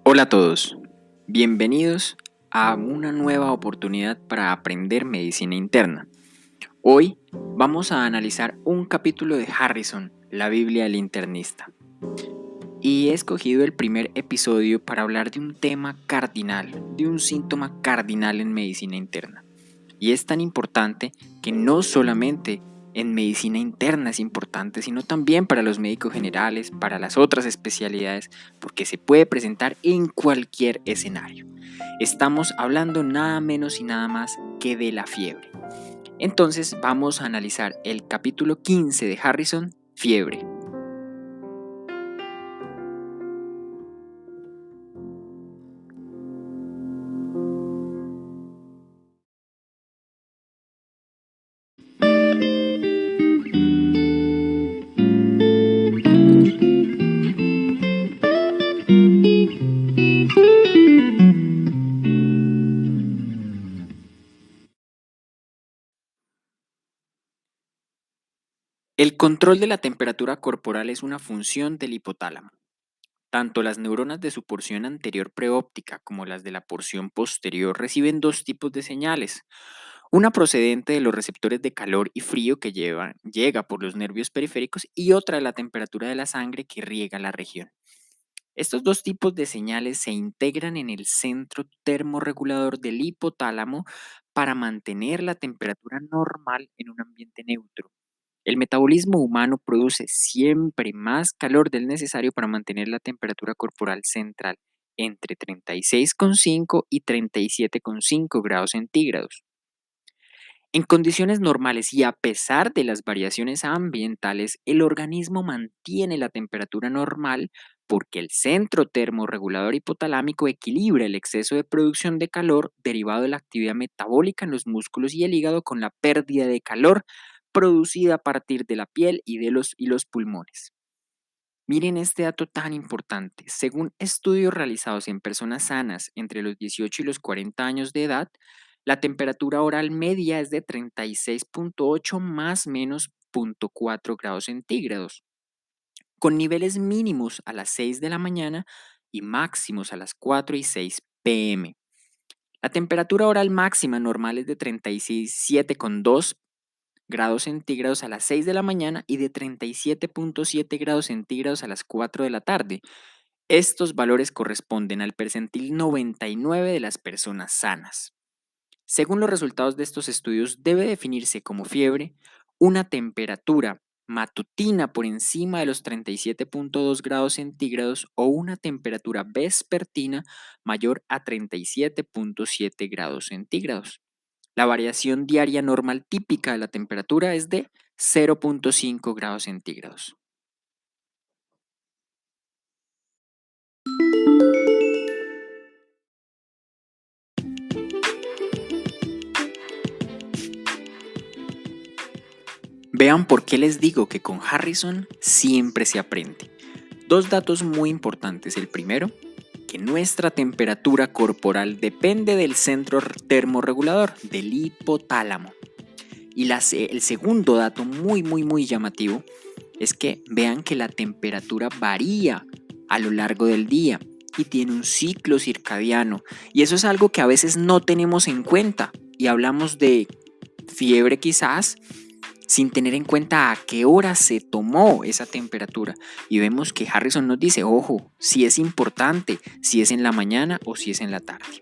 Hola a todos, bienvenidos a una nueva oportunidad para aprender medicina interna. Hoy vamos a analizar un capítulo de Harrison, la Biblia del internista. Y he escogido el primer episodio para hablar de un tema cardinal, de un síntoma cardinal en medicina interna. Y es tan importante que no solamente en medicina interna es importante, sino también para los médicos generales, para las otras especialidades, porque se puede presentar en cualquier escenario. Estamos hablando nada menos y nada más que de la fiebre. Entonces vamos a analizar el capítulo 15 de Harrison, fiebre. El control de la temperatura corporal es una función del hipotálamo. Tanto las neuronas de su porción anterior preóptica como las de la porción posterior reciben dos tipos de señales. Una procedente de los receptores de calor y frío que llega por los nervios periféricos y otra de la temperatura de la sangre que riega la región. Estos dos tipos de señales se integran en el centro termorregulador del hipotálamo para mantener la temperatura normal en un ambiente neutro. El metabolismo humano produce siempre más calor del necesario para mantener la temperatura corporal central entre 36,5 y 37,5 grados centígrados. En condiciones normales y a pesar de las variaciones ambientales, el organismo mantiene la temperatura normal porque el centro termorregulador hipotalámico equilibra el exceso de producción de calor derivado de la actividad metabólica en los músculos y el hígado con la pérdida de calor producida a partir de la piel y de los pulmones. Miren este dato tan importante. Según estudios realizados en personas sanas entre los 18 y los 40 años de edad, la temperatura oral media es de 36,8 más menos 0,4 grados centígrados, con niveles mínimos a las 6 de la mañana y máximos a las 4 y 6 pm. La temperatura oral máxima normal es de 37,2 grados centígrados a las 6 de la mañana y de 37,7 grados centígrados a las 4 de la tarde. Estos valores corresponden al percentil 99 de las personas sanas. Según los resultados de estos estudios, debe definirse como fiebre una temperatura matutina por encima de los 37,2 grados centígrados o una temperatura vespertina mayor a 37,7 grados centígrados. La variación diaria normal típica de la temperatura es de 0,5 grados centígrados. Vean por qué les digo que con Harrison siempre se aprende. Dos datos muy importantes. El primero, que nuestra temperatura corporal depende del centro termorregulador, del hipotálamo. Y el segundo dato muy llamativo es que vean que la temperatura varía a lo largo del día y tiene un ciclo circadiano. Y eso es algo que a veces no tenemos en cuenta y hablamos de fiebre quizás sin tener en cuenta a qué hora se tomó esa temperatura. Y vemos que Harrison nos dice, ojo, si es importante, si es en la mañana o si es en la tarde.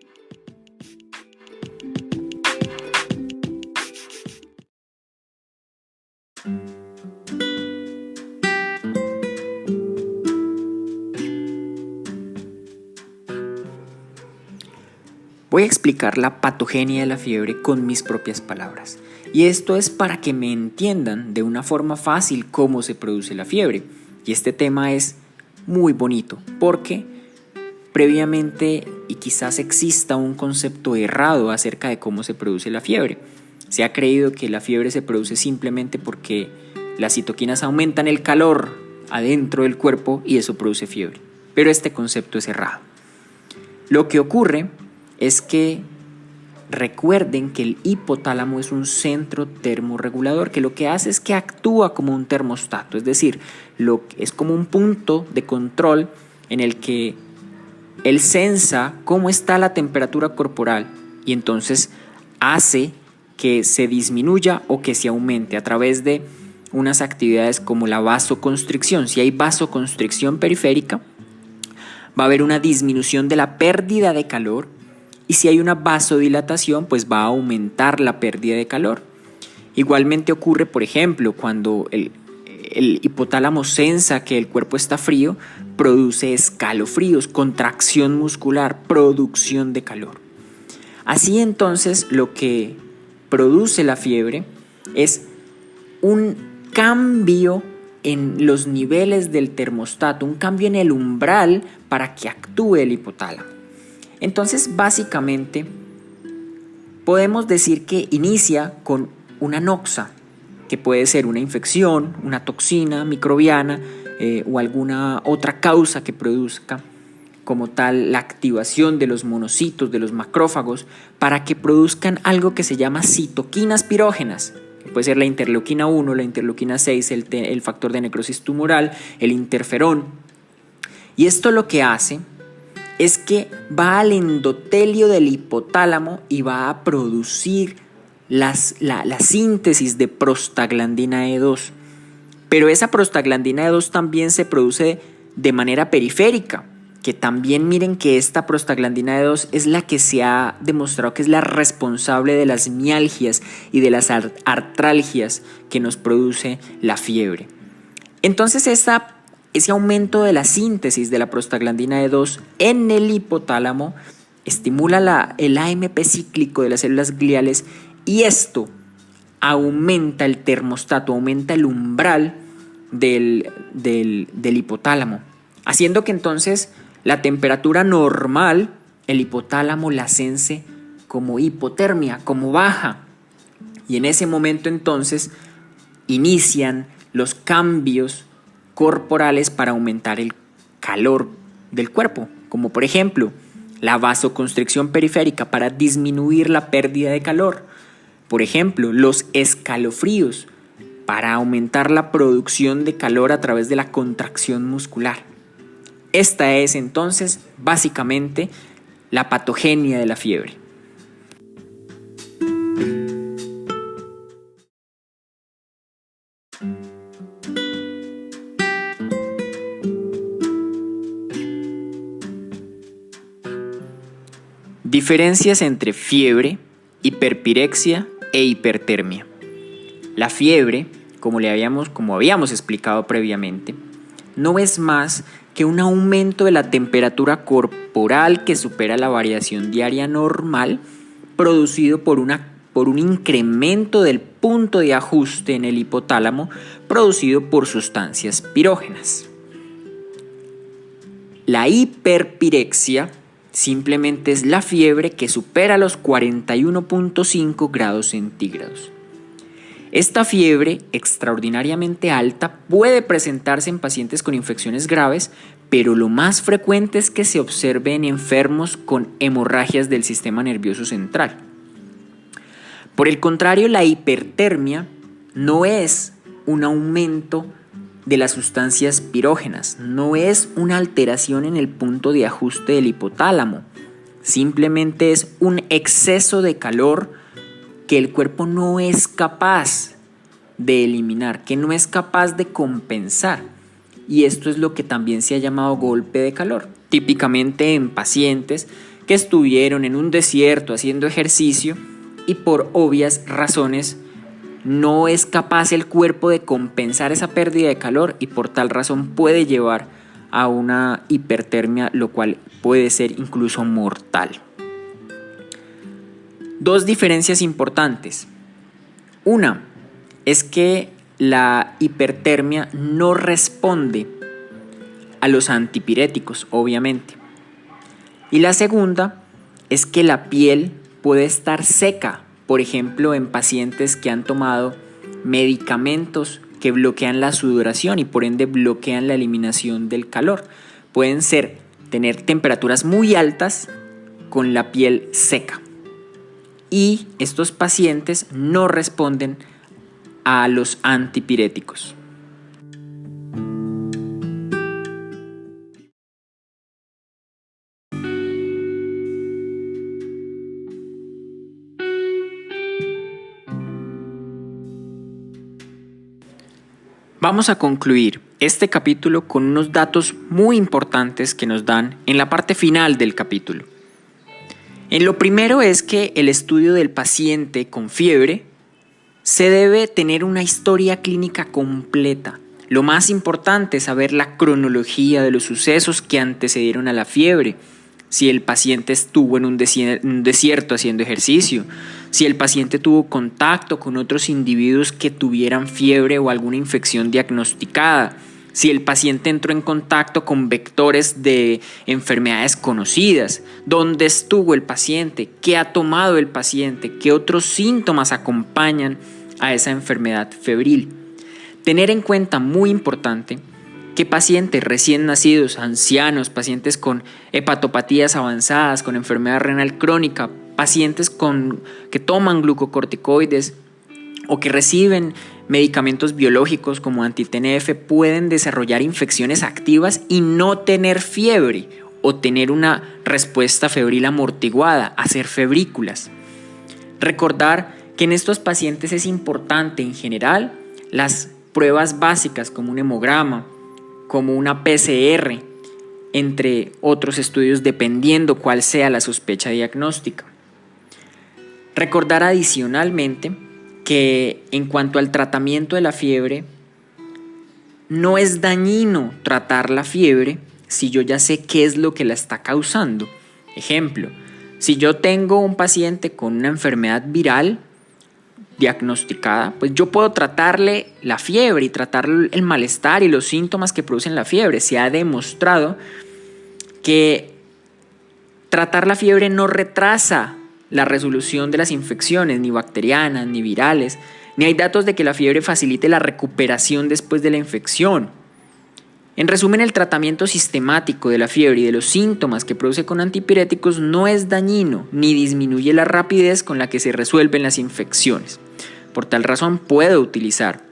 Voy a explicar la patogenia de la fiebre con mis propias palabras. Y esto es para que me entiendan de una forma fácil cómo se produce la fiebre. Y este tema es muy bonito porque previamente y quizás exista un concepto errado acerca de cómo se produce la fiebre. Se ha creído que la fiebre se produce simplemente porque las citoquinas aumentan el calor adentro del cuerpo y eso produce fiebre. Pero este concepto es errado. Lo que ocurre es que recuerden que el hipotálamo es un centro termorregulador que lo que hace es que actúa como un termostato, es decir, es como un punto de control en el que él sensa cómo está la temperatura corporal y entonces hace que se disminuya o que se aumente a través de unas actividades como la vasoconstricción. Si hay vasoconstricción periférica, va a haber una disminución de la pérdida de calor, y si hay una vasodilatación, pues va a aumentar la pérdida de calor. Igualmente ocurre, por ejemplo, cuando el hipotálamo sensa que el cuerpo está frío, produce escalofríos, contracción muscular, producción de calor. Así entonces, lo que produce la fiebre es un cambio en los niveles del termostato, un cambio en el umbral para que actúe el hipotálamo. Entonces, básicamente, podemos decir que inicia con una noxa, que puede ser una infección, una toxina microbiana o alguna otra causa que produzca como tal la activación de los monocitos, de los macrófagos, para que produzcan algo que se llama citoquinas pirógenas, que puede ser la interleuquina 1, la interleuquina 6, el factor de necrosis tumoral, el interferón. Y esto lo que hace es que va al endotelio del hipotálamo y va a producir la síntesis de prostaglandina E2. Pero esa prostaglandina E2 también se produce de manera periférica, que también miren que esta prostaglandina E2 es la que se ha demostrado que es la responsable de las mialgias y de las artralgias que nos produce la fiebre. Entonces ese aumento de la síntesis de la prostaglandina E2 en el hipotálamo estimula el AMP cíclico de las células gliales, y esto aumenta el termostato, aumenta el umbral del hipotálamo, haciendo que entonces la temperatura normal, el hipotálamo la sense como hipotermia, como baja. Y en ese momento entonces inician los cambios corporales para aumentar el calor del cuerpo, como por ejemplo la vasoconstricción periférica para disminuir la pérdida de calor. Por ejemplo, los escalofríos para aumentar la producción de calor a través de la contracción muscular. Esta es entonces básicamente la patogenia de la fiebre. Diferencias entre fiebre, hiperpirexia e hipertermia. La fiebre, como habíamos explicado previamente, no es más que un aumento de la temperatura corporal que supera la variación diaria normal, producido por un incremento del punto de ajuste en el hipotálamo, producido por sustancias pirógenas. La hiperpirexia simplemente es la fiebre que supera los 41.5 grados centígrados. Esta fiebre extraordinariamente alta puede presentarse en pacientes con infecciones graves, pero lo más frecuente es que se observe en enfermos con hemorragias del sistema nervioso central. Por el contrario, la hipertermia no es un aumento de las sustancias pirógenas, no es una alteración en el punto de ajuste del hipotálamo, simplemente es un exceso de calor que el cuerpo no es capaz de eliminar, que no es capaz de compensar. Y esto es lo que también se ha llamado golpe de calor, típicamente en pacientes que estuvieron en un desierto haciendo ejercicio y por obvias razones no es capaz el cuerpo de compensar esa pérdida de calor, y por tal razón puede llevar a una hipertermia, lo cual puede ser incluso mortal. Dos diferencias importantes. Una es que la hipertermia no responde a los antipiréticos, obviamente. Y la segunda es que la piel puede estar seca, por ejemplo, en pacientes que han tomado medicamentos que bloquean la sudoración y por ende bloquean la eliminación del calor. Pueden tener temperaturas muy altas con la piel seca. Y estos pacientes no responden a los antipiréticos. Vamos a concluir este capítulo con unos datos muy importantes que nos dan en la parte final del capítulo. En lo primero es que el estudio del paciente con fiebre se debe tener una historia clínica completa. Lo más importante es saber la cronología de los sucesos que antecedieron a la fiebre. Si el paciente estuvo en un desierto haciendo ejercicio, si el paciente tuvo contacto con otros individuos que tuvieran fiebre o alguna infección diagnosticada, si el paciente entró en contacto con vectores de enfermedades conocidas, dónde estuvo el paciente, qué ha tomado el paciente, qué otros síntomas acompañan a esa enfermedad febril. Tener en cuenta, muy importante, que pacientes recién nacidos, ancianos, pacientes con hepatopatías avanzadas, con enfermedad renal crónica, pacientes que toman glucocorticoides o que reciben medicamentos biológicos como anti-TNF pueden desarrollar infecciones activas y no tener fiebre o tener una respuesta febril amortiguada, hacer febrículas. Recordar que en estos pacientes es importante en general las pruebas básicas como un hemograma, como una PCR, entre otros estudios dependiendo cuál sea la sospecha diagnóstica. Recordar adicionalmente que en cuanto al tratamiento de la fiebre, no es dañino tratar la fiebre si yo ya sé qué es lo que la está causando. Ejemplo, si yo tengo un paciente con una enfermedad viral diagnosticada, pues yo puedo tratarle la fiebre y tratar el malestar y los síntomas que producen la fiebre. Se ha demostrado que tratar la fiebre no retrasa la resolución de las infecciones, ni bacterianas, ni virales, ni hay datos de que la fiebre facilite la recuperación después de la infección. En resumen, el tratamiento sistemático de la fiebre y de los síntomas que produce con antipiréticos no es dañino ni disminuye la rapidez con la que se resuelven las infecciones. Por tal razón, puedo utilizar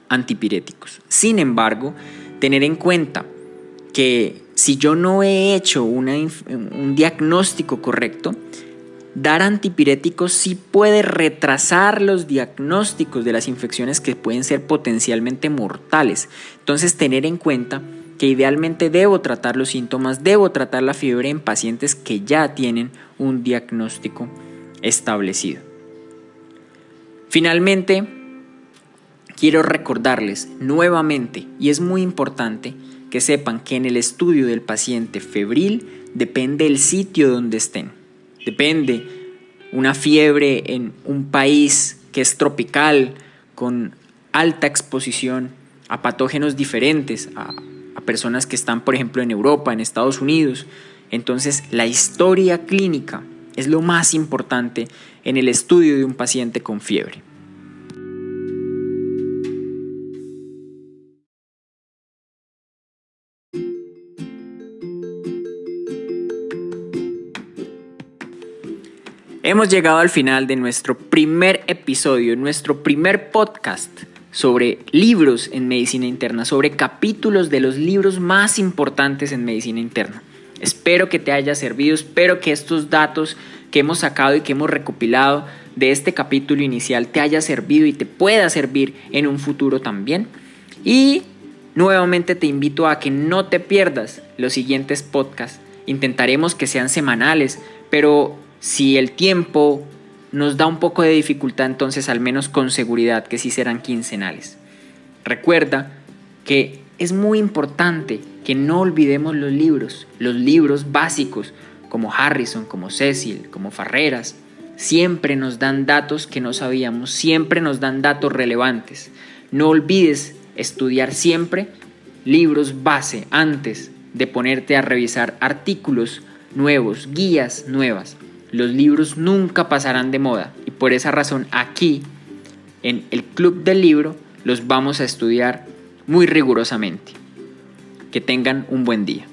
antipiréticos. Sin embargo, tener en cuenta que si yo no he hecho un diagnóstico correcto, dar antipiréticos sí puede retrasar los diagnósticos de las infecciones que pueden ser potencialmente mortales. Entonces, tener en cuenta que idealmente debo tratar los síntomas, debo tratar la fiebre en pacientes que ya tienen un diagnóstico establecido. Finalmente, quiero recordarles nuevamente, y es muy importante que sepan que en el estudio del paciente febril depende el sitio donde estén. Depende una fiebre en un país que es tropical, con alta exposición a patógenos diferentes, a personas que están, por ejemplo, en Europa, en Estados Unidos. Entonces, la historia clínica es lo más importante en el estudio de un paciente con fiebre. Hemos llegado al final de nuestro primer episodio, nuestro primer podcast sobre libros en medicina interna, sobre capítulos de los libros más importantes en medicina interna. Espero que te haya servido, espero que estos datos que hemos sacado y que hemos recopilado de este capítulo inicial te haya servido y te pueda servir en un futuro también. Y nuevamente te invito a que no te pierdas los siguientes podcasts. Intentaremos que sean semanales, pero si el tiempo nos da un poco de dificultad, entonces al menos con seguridad que sí serán quincenales. Recuerda que es muy importante que no olvidemos los libros básicos como Harrison, como Cecil, como Farreras. Siempre nos dan datos que no sabíamos, siempre nos dan datos relevantes. No olvides estudiar siempre libros base antes de ponerte a revisar artículos nuevos, guías nuevas. Los libros nunca pasarán de moda y por esa razón aquí en el Club del Libro los vamos a estudiar muy rigurosamente. Que tengan un buen día.